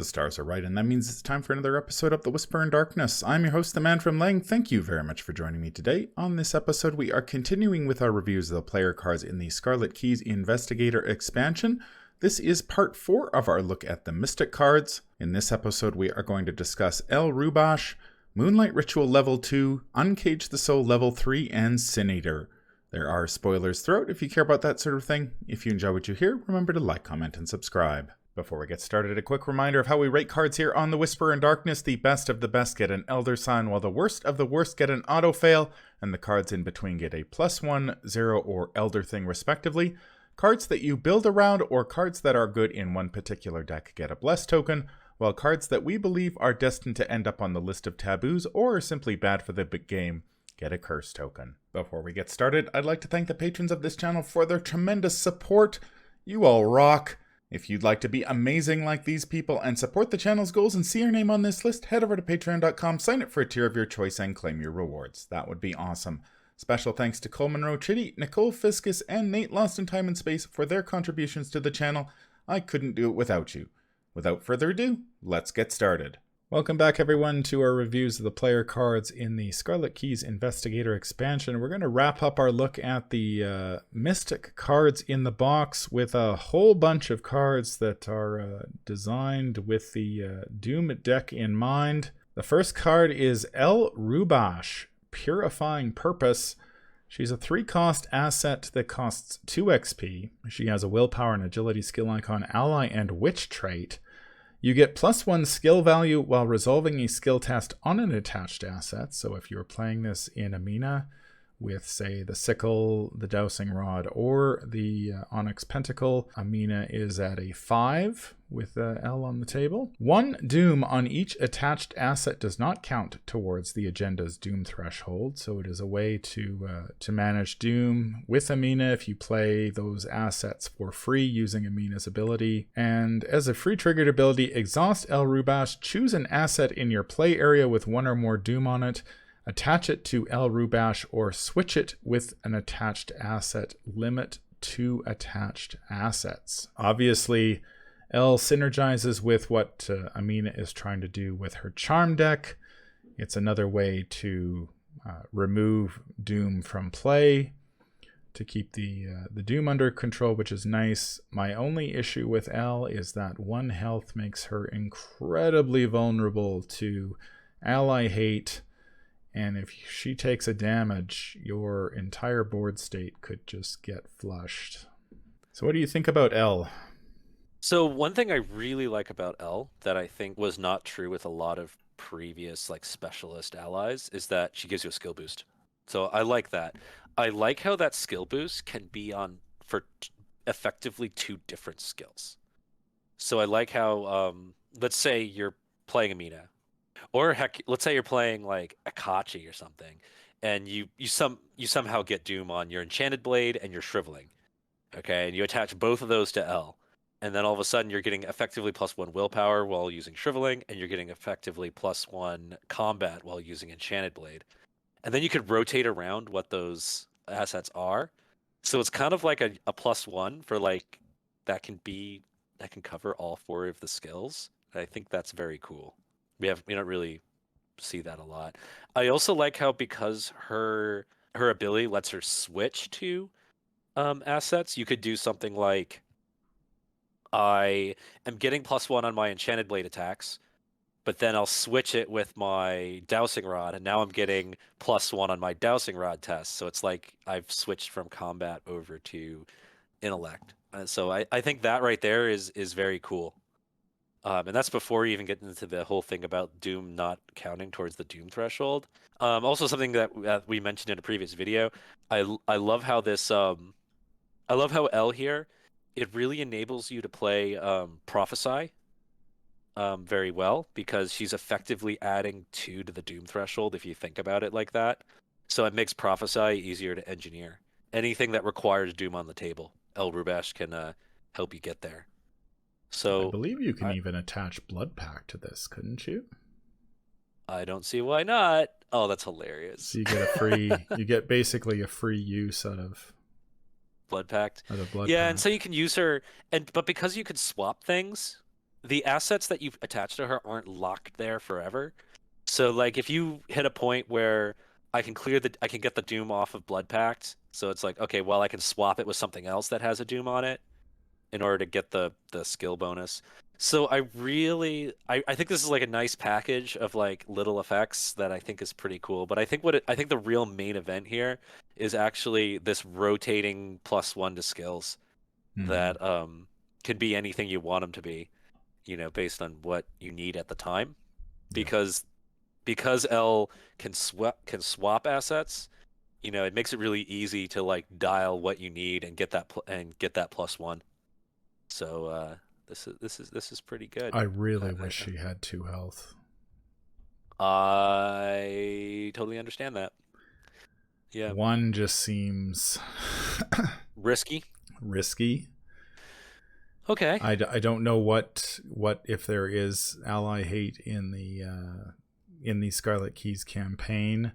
The stars are right, and that means it's time for another episode of The Whisper in Darkness. I'm your host, the Man from Lang. Thank you very much for joining me today. On this episode, we are continuing with our reviews of the player cards in the Scarlet Keys Investigator expansion. This is part 4 of our look at the Mystic cards. In this episode, we are going to discuss Rubash, Moonlight Ritual Level 2, Uncaged the Soul Level 3, and Sin Eater. There are spoilers throughout if you care about that sort of thing. If you enjoy what you hear, remember to like, comment, and subscribe. Before we get started, a quick reminder of how we rate cards here on The Whisper in Darkness. The best of the best get an Elder Sign, while the worst of the worst get an Auto Fail, and the cards in between get a +1, 0, or Elder Thing respectively. Cards that you build around or cards that are good in one particular deck get a Bless token, while cards that we believe are destined to end up on the list of taboos or are simply bad for the big game get a Curse token. Before we get started, I'd like to thank the patrons of this channel for their tremendous support. You all rock! If you'd like to be amazing like these people and support the channel's goals and see your name on this list, head over to patreon.com, sign up for a tier of your choice, and claim your rewards. That would be awesome. Special thanks to Cole Monroe Chitty, Nicole Fiscus, and Nate Lost in Time and Space for their contributions to the channel. I couldn't do it without you. Without further ado, let's get started. Welcome back, everyone, to our reviews of the player cards in the Scarlet Keys Investigator expansion. We're going to wrap up our look at the Mystic cards in the box with a whole bunch of cards that are designed with the Doom deck in mind. The first card is Rubash, Purifying Purpose. She's a 3-cost asset that costs 2 XP. She has a Willpower and Agility skill icon, Ally, and Witch trait. You get +1 skill value while resolving a skill test on an attached asset. So if you're playing this in Amina with, say, the Sickle, the Dowsing Rod, or the Onyx Pentacle, Amina is at a 5 with L on the table. 1 Doom on each attached asset does not count towards the agenda's Doom threshold, so it is a way to manage Doom with Amina if you play those assets for free using Amina's ability. And as a free triggered ability, exhaust Rubash, choose an asset in your play area with 1 or more Doom on it, attach it to Rubash, or switch it with an attached asset. Limit 2 attached assets. Obviously, L synergizes with what Amina is trying to do with her Charm deck. It's another way to remove Doom from play, to keep the Doom under control, which is nice. My only issue with L is that 1 health makes her incredibly vulnerable to ally hate, and if she takes a damage, your entire board state could just get flushed. So what do you think about L? So one thing I really like about L that I think was not true with a lot of previous specialist allies is that she gives you a skill boost. So I like that. I like how that skill boost can be on for effectively 2 different skills. So I like how let's say you're playing Amina, or heck, let's say you're playing like Akachi or something, and you somehow get Doom on your Enchanted Blade and your Shriveling. Okay, and you attach both of those to L. And then all of a sudden you're getting effectively +1 willpower while using Shriveling, and you're getting effectively +1 combat while using Enchanted Blade. And then you could rotate around what those assets are. So it's kind of like a +1 for that can cover all 4 of the skills. I think that's very cool. We don't really see that a lot. I also like how, because her ability lets her switch to assets, you could do something like, I am getting +1 on my Enchanted Blade attacks, but then I'll switch it with my Dowsing Rod, and now I'm getting +1 on my Dowsing Rod test. So it's like I've switched from combat over to intellect. So I think that right there is very cool. And that's before you even get into the whole thing about Doom not counting towards the Doom threshold. Also something that we mentioned in a previous video, I love how this I love how L here, it really enables you to play Prophesy very well, because she's effectively adding 2 to the Doom threshold if you think about it like that. So it makes Prophesy easier to engineer. Anything that requires Doom on the table, Rubash can help you get there. So I believe you can even attach Blood Pact to this, couldn't you? I don't see why not. Oh, that's hilarious. So you get you get basically a free use out of Blood Pact. Pact. And so you can use her, but because you could swap things, the assets that you've attached to her aren't locked there forever. So like if you hit a point where I can get the Doom off of Blood Pact, so it's like, okay, well I can swap it with something else that has a Doom on it in order to get the skill bonus. So I think this is like a nice package of like little effects that I think is pretty cool. But I think the real main event here is actually this rotating +1 to skills Hmm. that can be anything you want them to be, based on what you need at the time. Yeah. Because L can swap assets, it makes it really easy to like dial what you need and get that +1. So this is pretty good. I really I, wish she had 2 health. I totally understand that. Yeah, One just seems risky. risky. Okay. I don't know what if there is ally hate in the Scarlet Keys campaign,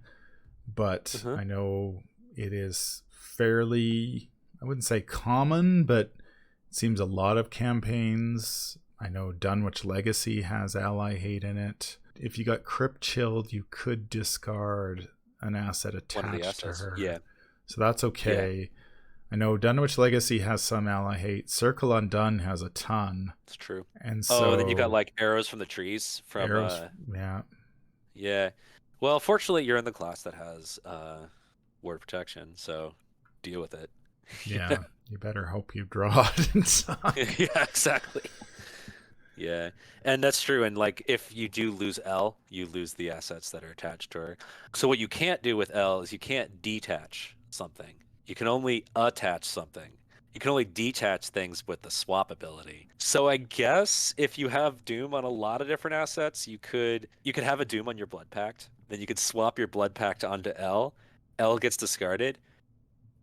but Uh-huh. I know it is fairly, I wouldn't say common, but it seems a lot of campaigns. I know Dunwich Legacy has ally hate in it. If you got Crypt Chilled, you could discard an asset One of the attached to assets. her. Yeah. So that's Yeah. okay. I know Dunwich Legacy has some ally hate. Circle Undone has a ton. It's true. And Oh, and then you got so like arrows from the trees from arrows, yeah, yeah. Well, fortunately you're in the class that has word protection, so deal with it. yeah, you better hope you draw it in Yeah. time. Yeah, exactly. Yeah, and that's true. And like, if you do lose L, you lose the assets that are attached to her. So what you can't do with L is you can't detach something. You can only attach something. You can only detach things with the swap ability. So I guess if you have Doom on a lot of different assets, you could have a Doom on your Blood Pact. Then you could swap your Blood Pact onto L. L gets discarded,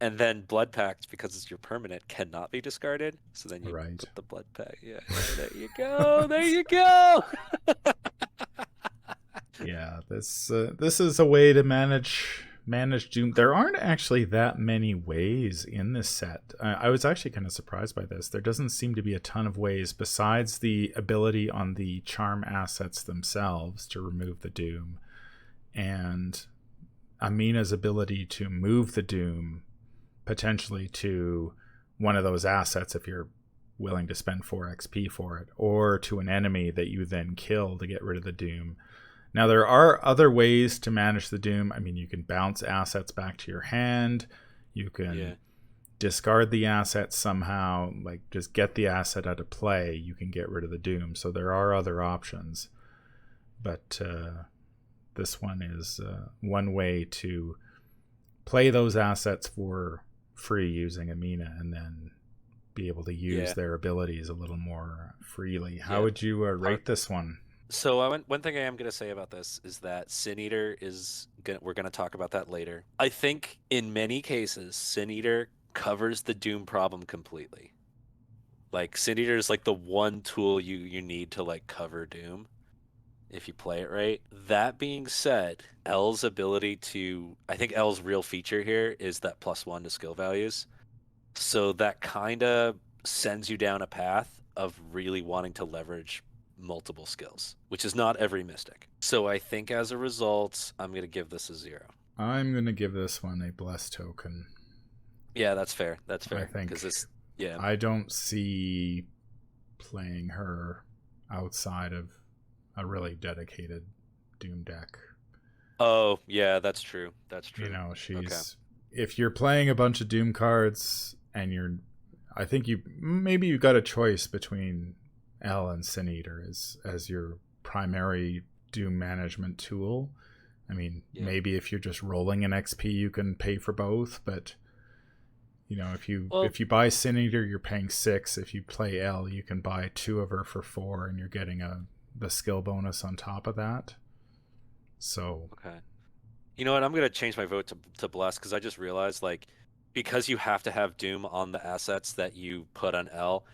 and then Blood Pact, because it's your permanent, cannot be discarded. So then you Right. put the Blood Pact. Yeah, yeah. There you go. There you go. Yeah, this is a way to manage Doom. There aren't actually that many ways in this set. I was actually kind of surprised by this. There doesn't seem to be a ton of ways besides the ability on the charm assets themselves to remove the Doom, and Amina's ability to move the Doom potentially to one of those assets if you're willing to spend 4 XP for it, or to an enemy that you then kill to get rid of the Doom. Now, there are other ways to manage the Doom. I mean, you can bounce assets back to your hand. You Yeah. can discard the asset somehow, like just get the asset out of play. You can get rid of the Doom. So there are other options. But this one is one way to play those assets for free using Amina and then be able to use Yeah. their abilities a little more freely. How Yeah. would you Har- rate this one? So one thing I am gonna say about this is that Sin Eater is gonna we're gonna talk about that later. I think in many cases, Sin Eater covers the Doom problem completely. Like Sin Eater is like the one tool you need to like cover Doom if you play it right. That being said, I think L's real feature here is that +1 to skill values. So that kind of sends you down a path of really wanting to leverage multiple skills, which is not every mystic. So I think as a result, I'm going to give this a 0. I'm going to give this one a blessed token. Yeah, that's fair. That's I fair. think Because this, yeah. I don't see playing her outside of a really dedicated Doom deck. Oh, yeah, that's true. That's You true. know, Okay. she's if you're playing a bunch of Doom cards and I think you got a choice between L and Sin Eater as your primary Doom management tool. I mean, Yeah. maybe if you're just rolling an XP, you can pay for both, but you know, Well, if you buy Sin Eater, you're paying 6. If you play L, you can buy 2 of her for 4, and you're getting the skill bonus on top of that. So okay. You know what? I'm going to change my vote to Bless because I just realized, like, because you have to have Doom on the assets that you put on L,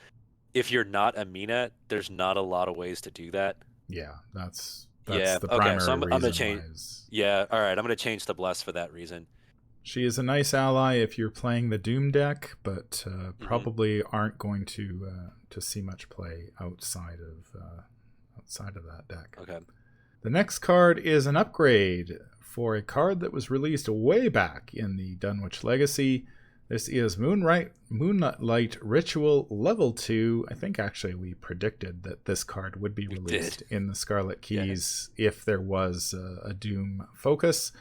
if you're not Amina, there's not a lot of ways to do that. yeah, that's Yeah. the Okay. So primary I'm gonna reason change. why is Yeah. All right. I'm gonna change to Bless for that reason. She is a nice ally if you're playing the Doom deck, but Hmm. probably aren't going to see much play outside of that deck. Okay. The next card is an upgrade for a card that was released way back in the Dunwich Legacy. This is Moonlight Ritual Level 2. I think actually we predicted that this card would be We released did. in the Scarlet Yeah. Keys if there was a Doom focus.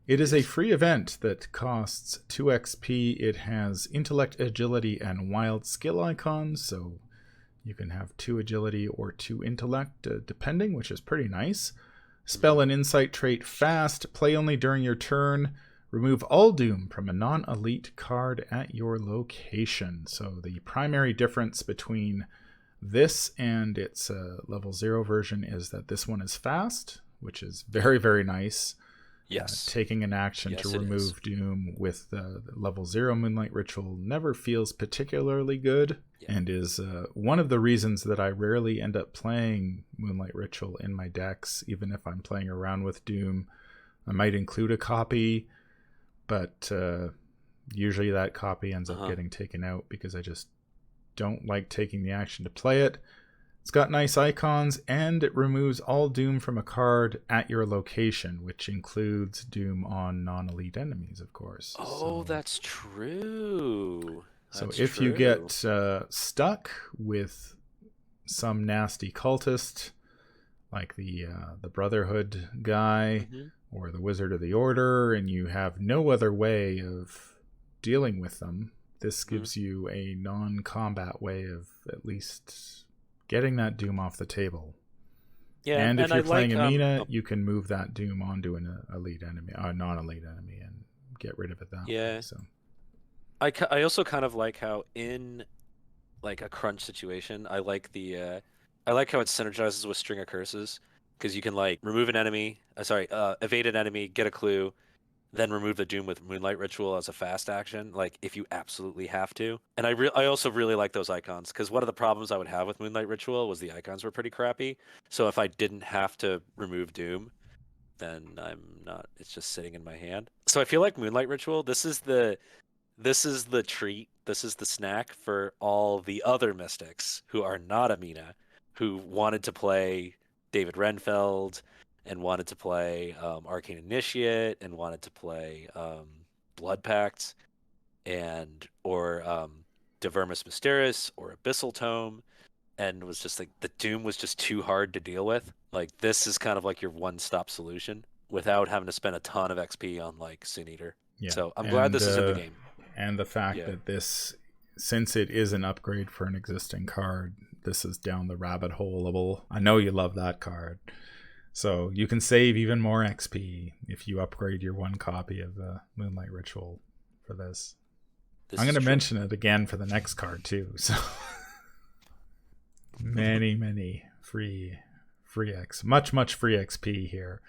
It is a Yes. free event that costs 2 XP. It has Intellect, Agility, and Wild skill icons, so you can have 2 Agility or 2 Intellect, depending, which is pretty nice. Hmm. Spell and Insight trait fast, play only during your turn. Remove all Doom from a non-elite card at your location. So the primary difference between this and its level 0 version is that this one is fast, which is very, very nice. Yes. Taking an action to Yes, it is. remove Doom with the level 0 Moonlight Ritual never feels particularly good, Yeah. and is one of the reasons that I rarely end up playing Moonlight Ritual in my decks, even if I'm playing around with Doom. I might include a copy, but usually that copy ends up Uh-huh. getting taken out because I just don't like taking the action to play it. It's got nice icons, and it removes all Doom from a card at your location, which includes Doom on non-elite enemies, of course. Oh, that's true. So That's if you true. get stuck with some nasty cultist, like the Brotherhood guy Hmm. or the Wizard of the Order, and you have no other way of dealing with them, this Hmm. gives you a non-combat way of at least getting that Doom off the table. Yeah, And if and I you're playing like Amina, oh, you can move that Doom onto an elite enemy, a non-elite enemy, and get rid of it that way. yeah. So I also kind of like how in like a crunch situation, I like how it synergizes with String of Curses because you can like remove an enemy, evade an enemy, get a clue, then remove the Doom with Moonlight Ritual as a fast action, like if you absolutely have to. And I also really like those icons because one of the problems I would have with Moonlight Ritual was the icons were pretty crappy. So if I didn't have to remove Doom, then I'm not. It's just sitting in my hand. So I feel like Moonlight Ritual. This is the treat. This is the snack for all the other mystics who are not Amina, who wanted to play David Renfeld and wanted to play Arcane Initiate and wanted to play Blood Pact and or Divermus Mysteris or Abyssal Tome, and was just like the Doom was just too hard to deal with. Like this is kind of like your one-stop solution without having to spend a ton of XP on like Sin Eater. yeah, So I'm glad this is in the game. and the fact Yeah. that this, since it is an upgrade for an existing card, this is down the rabbit hole. I know you love that card. So you can save even more XP if you upgrade your one copy of the Moonlight Ritual for this. I'm This going is to true. mention it again for the next card too. So many free X, much free XP here.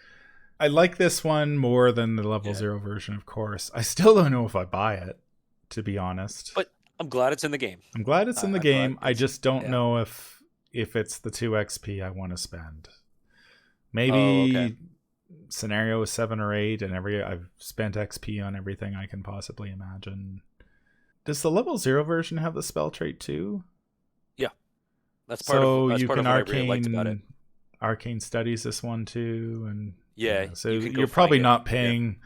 I like this one more than the level Yeah. 0 version, of course. I still don't know if I buy it, to be honest. But I'm glad it's in the game. I'm glad it's in the I'm glad game. I it's just don't yeah. know if it's the 2 XP I want to spend. Oh, okay. Maybe scenario 7 or 8, and I've spent XP on everything I can possibly imagine. Does the level 0 version have the spell trait too? Yeah. So That's you part can of what I really liked about it. arcane studies this one too, and Yeah, yeah, so you can go you're find probably it. not Yeah. paying.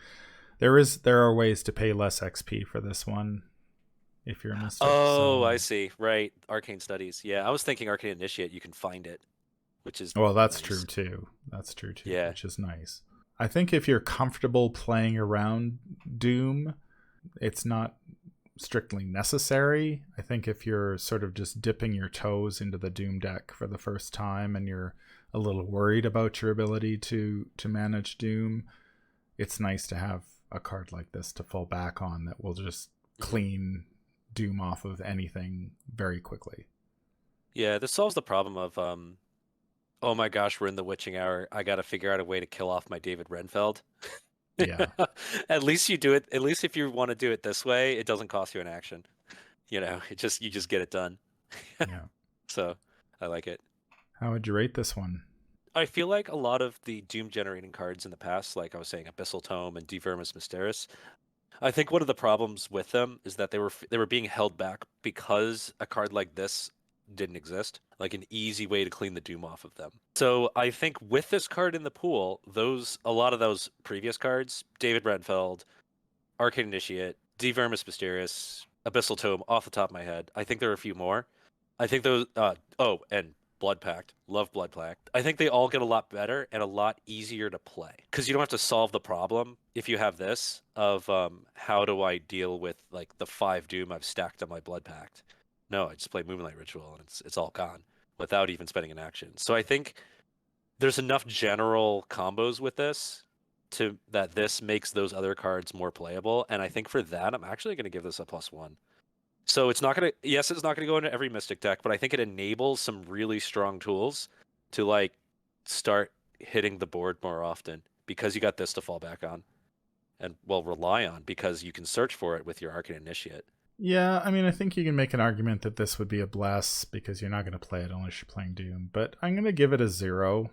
There are ways to pay less XP for this one if you're a mystic. Oh, So I see. Right. Arcane Studies. Yeah, I was thinking Arcane Initiate, you can find it, which is well, that's true nice. too. That's true too, Yeah. which is nice. I think if you're comfortable playing around Doom, it's not strictly necessary. I think if you're sort of just dipping your toes into the Doom deck for the first time and you're a little worried about your ability to manage Doom, it's nice to have a card like this to fall back on that will just Hmm. clean Doom off of anything very quickly. Yeah, this solves the problem of oh my gosh, we're in the witching hour. I got to figure out a way to kill off my David Renfeld. Yeah. At least you do it. At least if you want to do it this way, it doesn't cost you an action. You just get it done. Yeah. So I like it. How would you rate this one? I feel like a lot of the Doom generating cards in the past, like I was saying, Abyssal Tome and Vermis Mysteris, I think one of the problems with them is that they were being held back because a card like this didn't exist, like an easy way to clean the Doom off of them. So I think with this card in the pool, a lot of those previous cards, David Renfeld, Arcane Initiate, Vermis Mysterious, Abyssal Tome, off the top of my head. I think there are a few more. I think those. And Blood Pact. Love Blood Pact. I think they all get a lot better and a lot easier to play because you don't have to solve the problem if you have this of how do I deal with like the 5 Doom I've stacked on my Blood Pact. No, I just play Moonlight Ritual and it's all gone without even spending an action. So I think there's enough general combos with this to that this makes those other cards more playable. And I think for that, I'm actually going to give this a +1. So it's not going to, yes, it's not going to go into every Mystic deck, but I think it enables some really strong tools to like start hitting the board more often because you got this to fall back on and well rely on because you can search for it with your Arcane Initiate. Yeah, I mean, I think you can make an argument that this would be a bless because you're not going to play it unless you're playing Doom, but I'm going to give it a 0.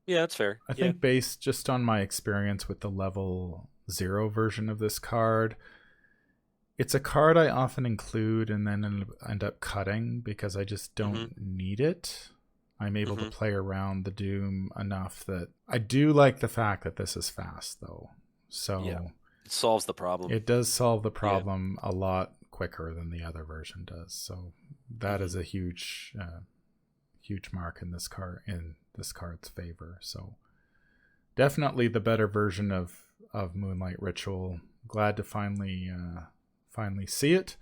Yeah, that's fair. I think based just on my experience with the level 0 version of this card, it's a card I often include and then end up cutting because I just don't need it. I'm able to play around the Doom enough that I do like the fact that this is fast, though. So it solves the problem. It does solve the problem a lot quicker than the other version does. So that is a huge mark in this card's favor. So definitely the better version of Moonlight Ritual. Glad to finally see it.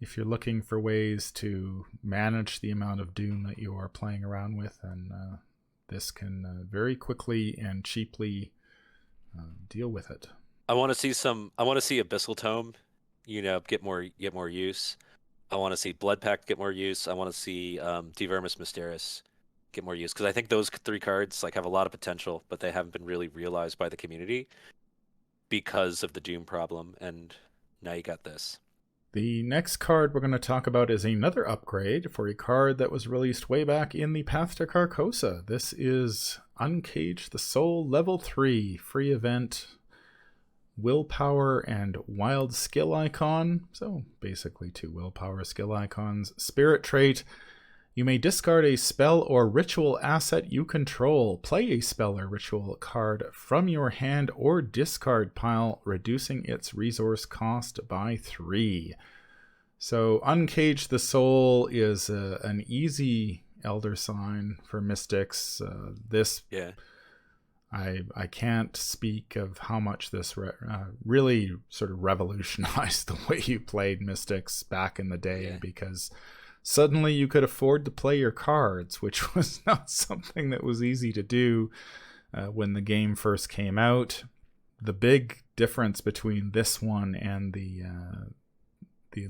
If you're looking for ways to manage the amount of Doom that you are playing around with, and this can very quickly and cheaply deal with it. I want to see Abyssal Tome, get more use. I want to see Blood Pact get more use. I want to see Vermis Mysterious get more use because I think those 3 cards like have a lot of potential, but they haven't been really realized by the community because of the Doom problem. And now you got this. The next card we're going to talk about is another upgrade for a card that was released way back in the Path to Carcosa. This is Uncaged the Soul, level 3, free event, willpower and wild skill icon. So basically 2 willpower skill icons. Spirit trait. You may discard a spell or ritual asset you control. Play a spell or ritual card from your hand or discard pile, reducing its resource cost by 3. So Uncaged the Soul is an easy Elder Sign for Mystics. I can't speak of how much this really sort of revolutionized the way you played Mystics back in the day because suddenly you could afford to play your cards, which was not something that was easy to do when the game first came out. The big difference between this one and the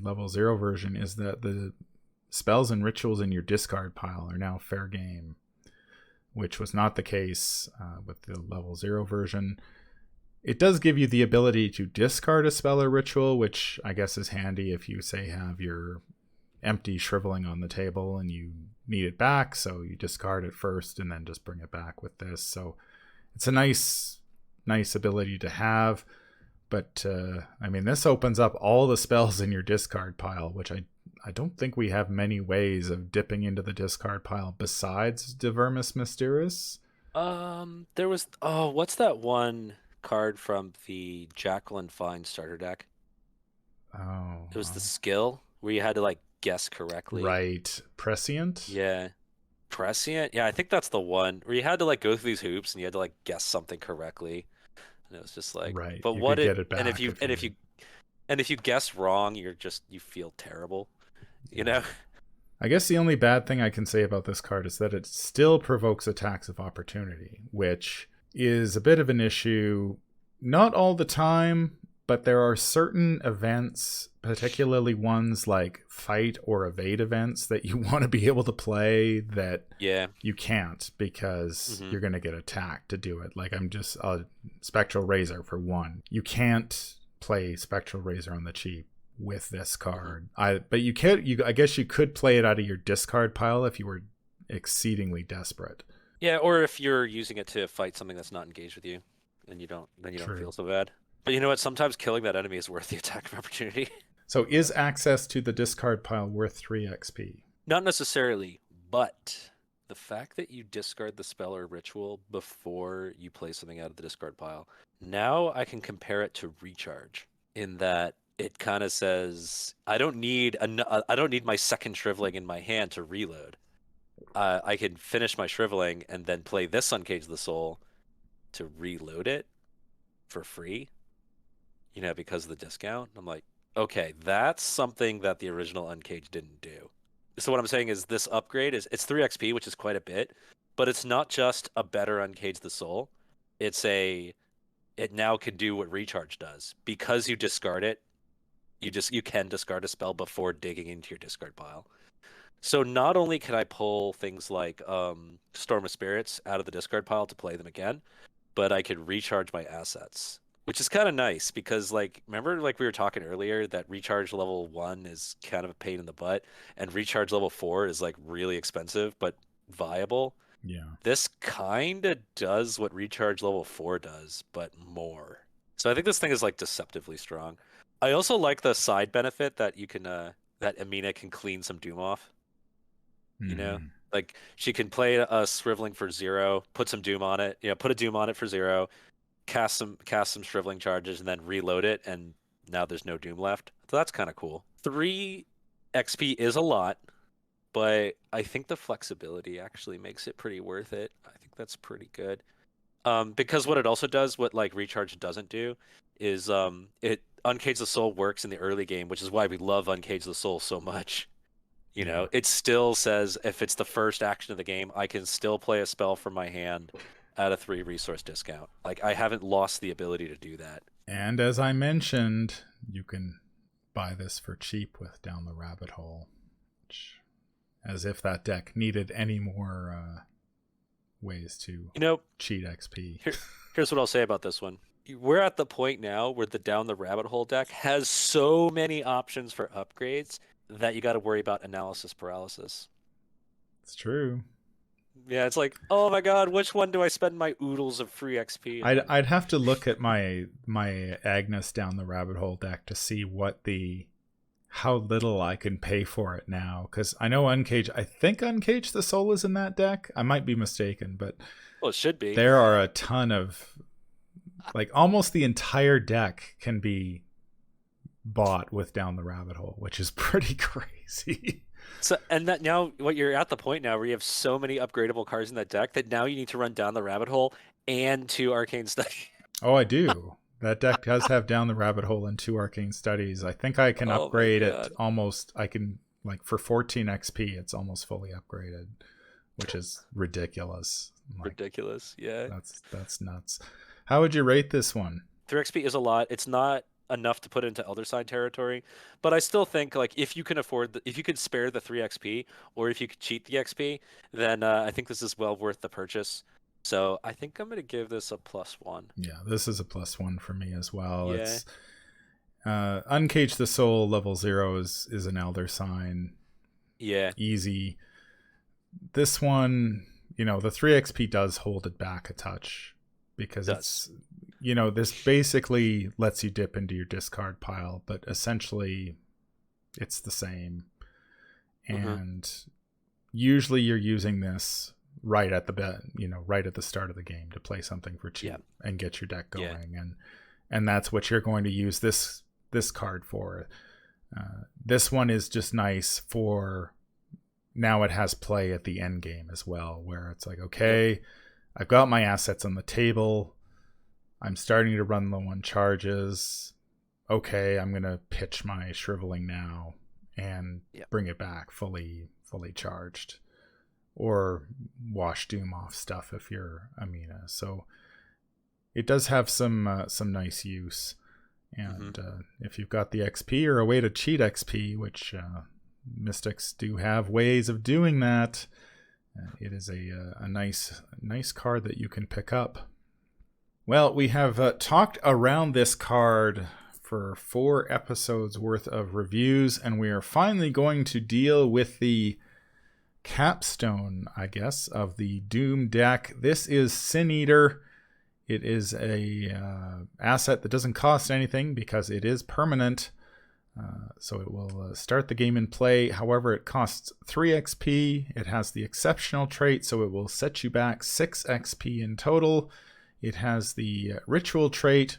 level 0 version is that the spells and rituals in your discard pile are now fair game, which was not the case with the level 0 version. It does give you the ability to discard a spell or ritual, which I guess is handy if you, say, have your empty shriveling on the table and you need it back, so you discard it first and then just bring it back with this. So it's a nice ability to have, but I mean, this opens up all the spells in your discard pile, which I don't think we have many ways of dipping into the discard pile besides Vermis Mysterious. There was what's that one card from the Jacqueline Fine starter deck? It was the skill where you had to like guess correctly. Right. Prescient? Yeah. Prescient? Yeah, I think that's the one where you had to like go through these hoops and you had to like guess something correctly. And it was just like, right. But you what get it back and if you guess wrong, you feel terrible. You know? I guess the only bad thing I can say about this card is that it still provokes attacks of opportunity, which is a bit of an issue. Not all the time, but there are certain events, particularly ones like fight or evade events, that you want to be able to play that you can't because you're going to get attacked to do it. Like Spectral Razor for one. You can't play Spectral Razor on the cheap with this card. I guess you could play it out of your discard pile if you were exceedingly desperate. Yeah, or if you're using it to fight something that's not engaged with you and you don't feel so bad. But you know what? Sometimes killing that enemy is worth the attack of opportunity. So is access to the discard pile worth 3 XP? Not necessarily, but the fact that you discard the spell or ritual before you play something out of the discard pile, now I can compare it to recharge in that it kind of says I don't need my second shriveling in my hand to reload. I can finish my shriveling and then play this Uncage the Soul to reload it for free, because of the discount. I'm like, okay, that's something that the original Uncage didn't do. So what I'm saying is this upgrade it's 3 XP, which is quite a bit, but it's not just a better Uncage the Soul. It now can do what recharge does. Because you discard it, you can discard a spell before digging into your discard pile. So not only can I pull things like Storm of Spirits out of the discard pile to play them again, but I could recharge my assets, which is kind of nice because, remember, we were talking earlier that recharge level 1 is kind of a pain in the butt, and recharge level 4 is really expensive but viable. Yeah. This kind of does what recharge level 4 does, but more. So I think this thing is deceptively strong. I also like the side benefit that you can that Amina can clean some Doom off. Mm-hmm. She can play a Shriveling for 0, put some Doom on it, put a Doom on it for 0, cast some Shriveling charges, and then reload it, and now there's no Doom left. So that's kind of cool. 3 XP is a lot, but I think the flexibility actually makes it pretty worth it. I think that's pretty good. Because what it also does, what Recharge doesn't do, is it Uncage the Soul works in the early game, which is why we love Uncage the Soul so much. It still says if it's the first action of the game, I can still play a spell from my hand at a 3 resource discount. I haven't lost the ability to do that. And as I mentioned, you can buy this for cheap with Down the Rabbit Hole. As if that deck needed any more ways to cheat XP. Here's what I'll say about this one. We're at the point now where the Down the Rabbit Hole deck has so many options for upgrades that you got to worry about analysis paralysis. It's true. Yeah, it's oh my god, which one do I spend my oodles of free XP on? I'd have to look at my Agnes Down the Rabbit Hole deck to see how little I can pay for it now, because I know I think Uncage the Soul is in that deck. I might be mistaken, but well, it should be. There are a ton of almost the entire deck can be bought with Down the Rabbit Hole, which is pretty crazy. So, and that now, what you're at the point now where you have so many upgradable cards in that deck that now you need to run Down the Rabbit Hole and 2 Arcane Study. Oh, I do. That deck does have Down the Rabbit Hole and 2 Arcane Studies. I think I can upgrade it almost. I can for 14 XP, it's almost fully upgraded, which is ridiculous. Ridiculous, yeah. That's nuts. How would you rate this one? 3 XP is a lot. It's not enough to put into Elder Sign territory, but I still think if you can if you could spare the 3 XP, or if you could cheat the XP, then I think this is well worth the purchase. So I think I'm going to give this a +1. Yeah, this is a +1 for me as well. Yeah. It's Uncage the Soul level 0 is an Elder Sign. Yeah. Easy. This one, the 3 XP does hold it back a touch, because it's this basically lets you dip into your discard pile, but essentially it's the same. And usually you're using this right at the start of the game to play something for cheap and get your deck going. And that's what you're going to use this card for. This one is just nice for now. It has play at the end game as well, where it's okay, I've got my assets on the table. I'm starting to run low on charges. Okay, I'm going to pitch my Shriveling now and bring it back fully charged. Or wash Doom off stuff if you're Amina. So it does have some nice use. And if you've got the XP or a way to cheat XP, which Mystics do have ways of doing that, it is a nice card that you can pick up. Well, we have talked around this card for 4 episodes worth of reviews, and we are finally going to deal with the capstone, I guess, of the Doom deck. This is Sin Eater. It is a asset that doesn't cost anything because it is permanent. So it will start the game in play. However, it costs 3 XP. It has the exceptional trait, so it will set you back 6 XP in total. It has the ritual trait.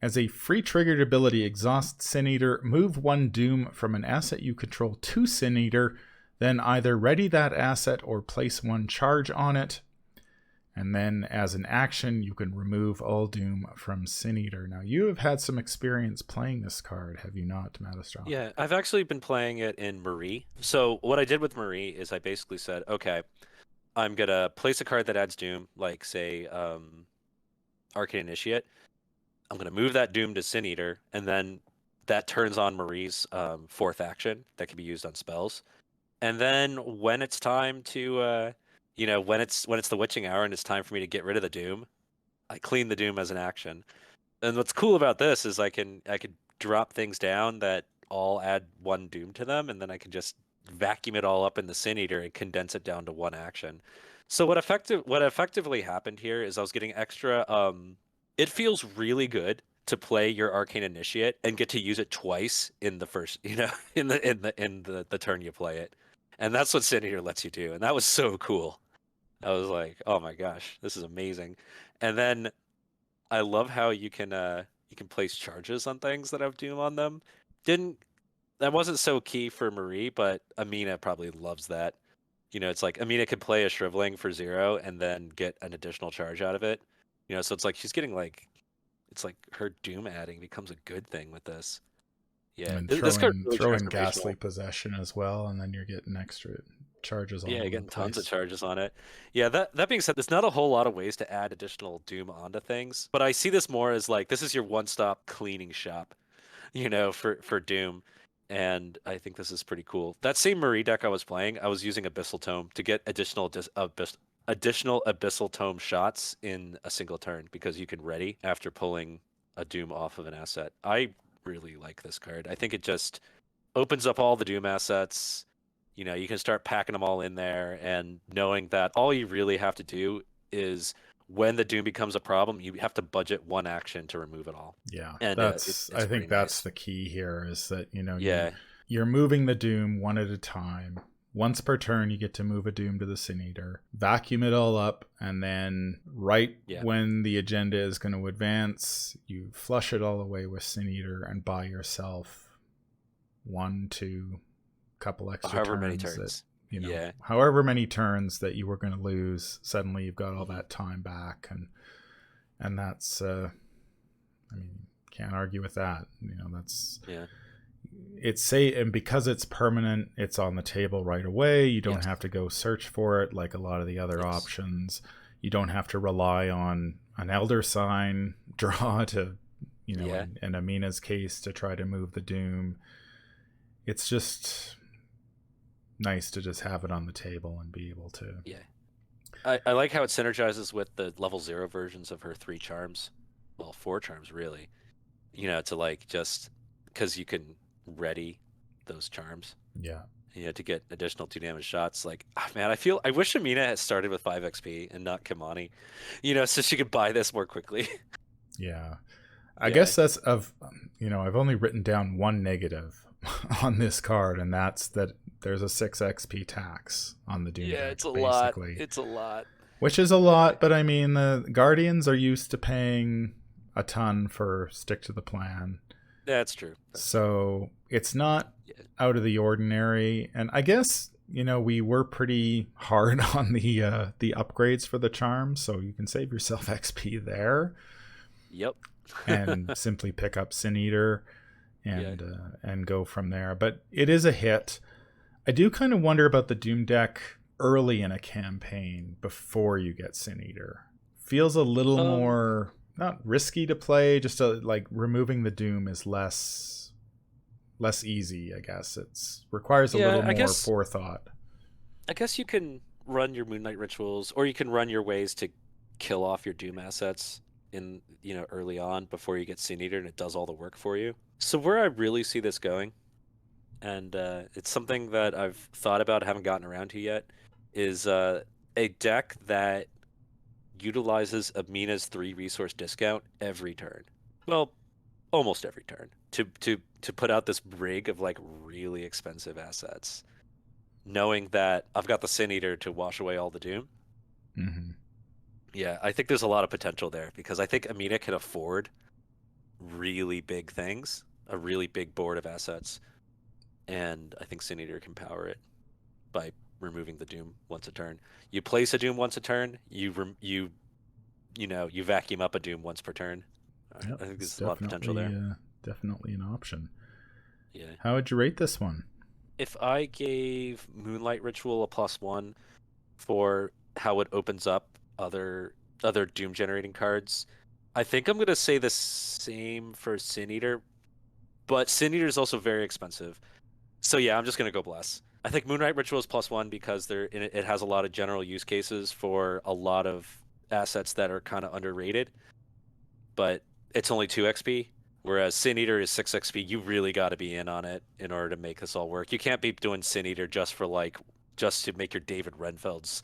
As a free triggered ability, Exhaust Sin Eater, move 1 Doom from an asset you control to Sin Eater, then either ready that asset or place 1 charge on it. And then as an action, you can remove all Doom from Sin Eater. Now, you have had some experience playing this card, have you not, Matastrad? Yeah, I've actually been playing it in Marie. So what I did with Marie is I basically said, okay, I'm going to place a card that adds Doom, like, say, Arcane Initiate. I'm going to move that Doom to Sin Eater, and then that turns on Marie's 4th action that can be used on spells. And then when it's time to, when it's the witching hour and it's time for me to get rid of the Doom, I clean the Doom as an action. And what's cool about this is I can drop things down that all add 1 Doom to them, and then I can just vacuum it all up in the Sin Eater and condense it down to 1 action. So what effectively happened here is I was getting extra. It feels really good to play your Arcane Initiate and get to use it twice in the first, in the turn you play it, and that's what Sin Eater lets you do, and that was so cool. I was like, oh my gosh, this is amazing. And then I love how you can place charges on things that have Doom on them. That wasn't so key for Marie, but Amina probably loves that. It's like Amina could play a Shriveling for 0 and then get an additional charge out of it. So it's like she's getting it's like her Doom adding becomes a good thing with this. Yeah, And this card is really throw in transformational. Ghastly Possession as well, and then you're getting extra charges all Yeah, over getting the tons of place. charges on it. Yeah, that being said, there's not a whole lot of ways to add additional Doom onto things, but I see this more as like this is your one-stop cleaning shop, for Doom, and I think this is pretty cool. That same Marie deck I was playing, I was using Abyssal Tome to get additional Abyssal Tome shots in a single turn because you can ready after pulling a Doom off of an asset. I really like this card. I think it just opens up all the Doom assets. You can start packing them all in there, and knowing that all you really have to do is when the Doom becomes a problem, you have to budget 1 action to remove it all. Yeah, And that's I it's think pretty that's nice. the key here is that Yeah, you're moving the Doom 1 at a time. Once per turn, you get to move a Doom to the Sin Eater, vacuum it all up, and then yeah. when the agenda is going to advance, you flush it all away with Sin Eater and buy yourself 1, 2, couple extra However turns many turns. Yeah, however many turns that you were going to lose, suddenly you've got all that time back, and that's I mean, can't argue with that. That's yeah. it's say, and because it's permanent, it's on the table right away. You don't Yes, have to go search for it like a lot of the other yes. options. You don't have to rely on an Elder Sign draw to, Yeah, in Amina's case, to try to move the Doom. It's just nice to just have it on the table and be able to. yeah. I like how it synergizes with the level 0 versions of her 3 charms. Well, 4 charms, really. To like just because you can ready those charms. Yeah. To get additional 2 damage shots. Like, man, I wish Amina had started with 5 XP and not Kimani, so she could buy this more quickly. Yeah. I Yeah. guess that's I've only written down 1 negative on this card, and that's that there's a 6 XP tax on the Doom Yeah, deck, it's a lot. basically. It's a lot. Which is a lot, but I mean, the Guardians are used to paying a ton for Stick to the Plan. That's true. So it's not Yeah. out of the ordinary. And I guess, we were pretty hard on the upgrades for the charms, so you can save yourself XP there. Yep. And simply pick up Sin Eater Yeah. and go from there. But it is a hit. I do kind of wonder about the Doom deck early in a campaign before you get Sin Eater. Feels a little more not risky to play, just like removing the Doom is less easy, I guess. It's requires a little more forethought. I guess you can run your Moonlight rituals, or you can run your ways to kill off your Doom assets in early on before you get Sin Eater, and it does all the work for you. So where I really see this going, and it's something that I've thought about, haven't gotten around to yet, is a deck that utilizes Amina's 3 resource discount every turn. Well, almost every turn to put out this rig of like really expensive assets, knowing that I've got the Sin Eater to wash away all the doom. Mm-hmm. Yeah, I think there's a lot of potential there because I think Amina can afford really big things, a really big board of assets, and I think Sin Eater can power it by removing the doom once a turn. You place a doom once a turn, you vacuum up a doom once per turn. Yep, I think it's there's a lot of potential there. definitely an option. Yeah. How would you rate this one? If I gave Moonlight Ritual a +1 for how it opens up other doom generating cards, I think I'm gonna say the same for Sin Eater, but Sin Eater is also very expensive. So yeah, I'm just gonna go Bless. I think Moonlight Ritual is +1 because it has a lot of general use cases for a lot of assets that are kind of underrated, but it's only 2 XP. Whereas Sin Eater is 6 XP. You really got to be in on it in order to make this all work. You can't be doing Sin Eater just to make your David Renfelds,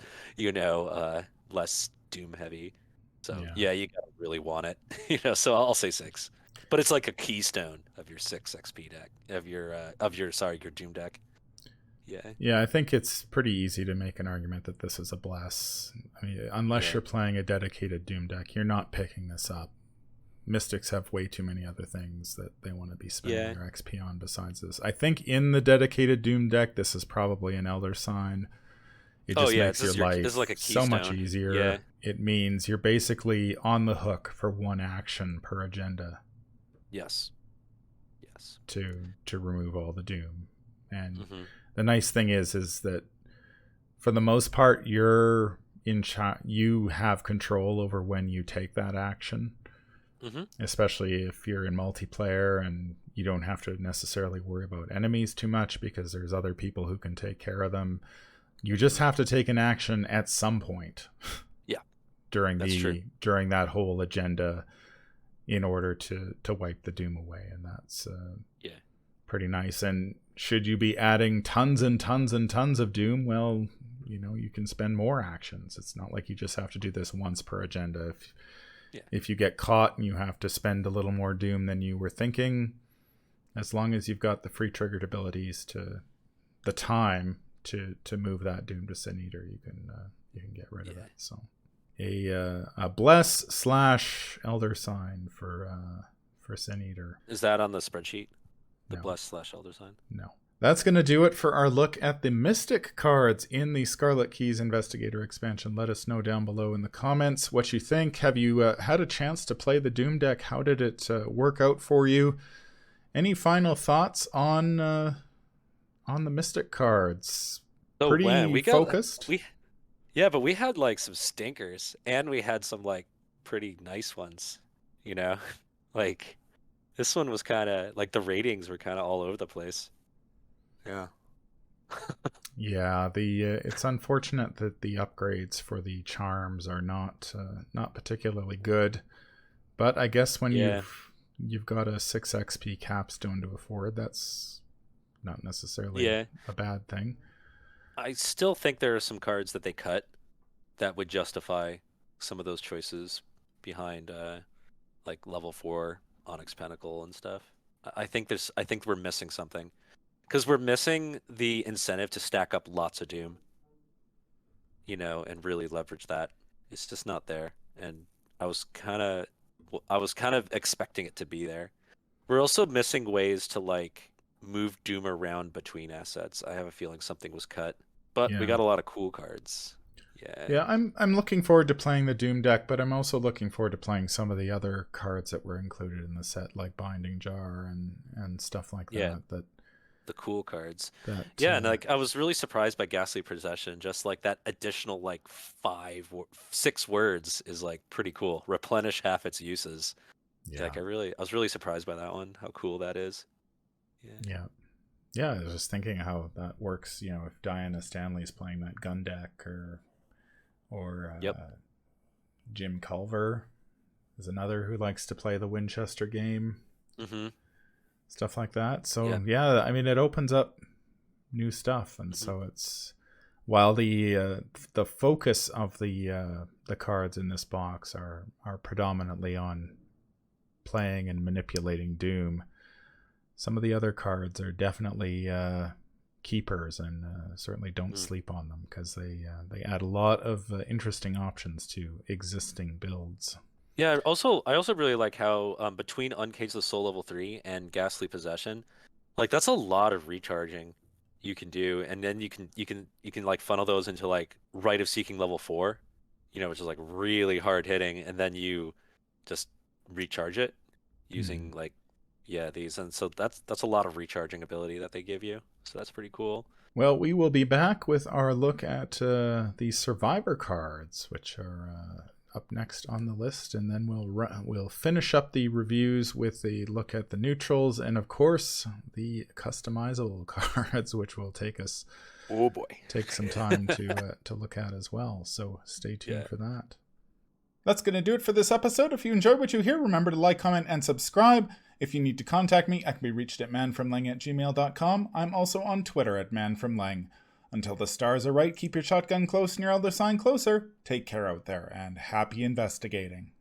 less doom heavy. So Yeah. yeah, you gotta really want it. So I'll say 6. But it's like a keystone of your 6 XP deck your Doom deck. Yeah. Yeah, I think it's pretty easy to make an argument that this is a bless. I mean, unless Yeah. you're playing a dedicated Doom deck, you're not picking this up. Mystics have way too many other things that they want to be spending Yeah. their XP on besides this. I think in the dedicated Doom deck, this is probably an Elder Sign. It Oh just yeah, makes your this is like life a so much keystone. Yeah. easier. It means you're basically on the hook for one action per agenda Yes. Yes. to remove all the Doom. And Mm-hmm. the nice thing is that for the most part you're you have control over when you take that action. Mm-hmm. Especially if you're in multiplayer and you don't have to necessarily worry about enemies too much because there's other people who can take care of them. You just have to take an action at some point. Yeah. during That's true. during that whole agenda in order to wipe the Doom away, and that's Yeah. pretty nice. And should you be adding tons and tons and tons of Doom, well, you can spend more actions. It's not like you just have to do this once per agenda. If you get caught and you have to spend a little more Doom than you were thinking, as long as you've got the free triggered abilities to the time to move that Doom to Sin Eater, you can get rid of it. So a bless / Elder Sign for Sin Eater. Is that on the spreadsheet? The No. Bless / Elder Sign? No. That's going to do it for our look at the Mystic cards in the Scarlet Keys Investigator expansion. Let us know down below in the comments what you think. Have you had a chance to play the Doom deck? How did it work out for you? Any final thoughts on the Mystic cards? So Pretty focused? but we had like some stinkers and we had some like pretty nice ones, like this one was kind of like the ratings were kind of all over the place. Yeah. Yeah, it's unfortunate that the upgrades for the charms are not particularly good, but I guess when you've got a 6 XP capstone to afford, that's not necessarily a bad thing. I still think there are some cards that they cut that would justify some of those choices behind like level 4 Onyx Pentacle and stuff. I think we're missing something. Because we're missing the incentive to stack up lots of Doom, and really leverage that. It's just not there, and I was kind of expecting it to be there. We're also missing ways to like move Doom around between assets. I have a feeling something was cut, but we got a lot of cool cards. Yeah, I'm looking forward to playing the Doom deck, but I'm also looking forward to playing some of the other cards that were included in the set, like Binding Jar and stuff like that. The cool cards. And like I was really surprised by Ghastly Possession. Just like that additional like 6 words is like pretty cool. Replenish half its uses. Like I was really surprised by that one. How cool that is. I was just thinking how that works. If Diana Stanley's playing that gun deck, or Jim Culver is another who likes to play the Winchester game. Mm-hmm. Stuff like that. So I mean, it opens up new stuff, and so while the focus of the cards in this box are predominantly on playing and manipulating Doom, some of the other cards are definitely keepers, and certainly don't sleep on them, because they add a lot of interesting options to existing builds. Yeah. I also really like how between Uncaged the Soul level 3 and Ghastly Possession, like that's a lot of recharging you can do, and then you can like funnel those into like Rite of Seeking level 4, which is like really hard hitting, and then you just recharge it using like these, and so that's a lot of recharging ability that they give you. So that's pretty cool. Well, we will be back with our look at the Survivor cards, which are up next on the list, and then we'll finish up the reviews with a look at the neutrals, and of course the customizable cards, which will take some time to look at as well. So stay tuned for that. That's going to do it for this episode. If you enjoyed what you hear, remember to like, comment, and subscribe. If you need to contact me, I can be reached at manfromlang@gmail.com. I'm also on Twitter at manfromlang. Until the stars are right, keep your shotgun close and your elder sign closer. Take care out there, and happy investigating.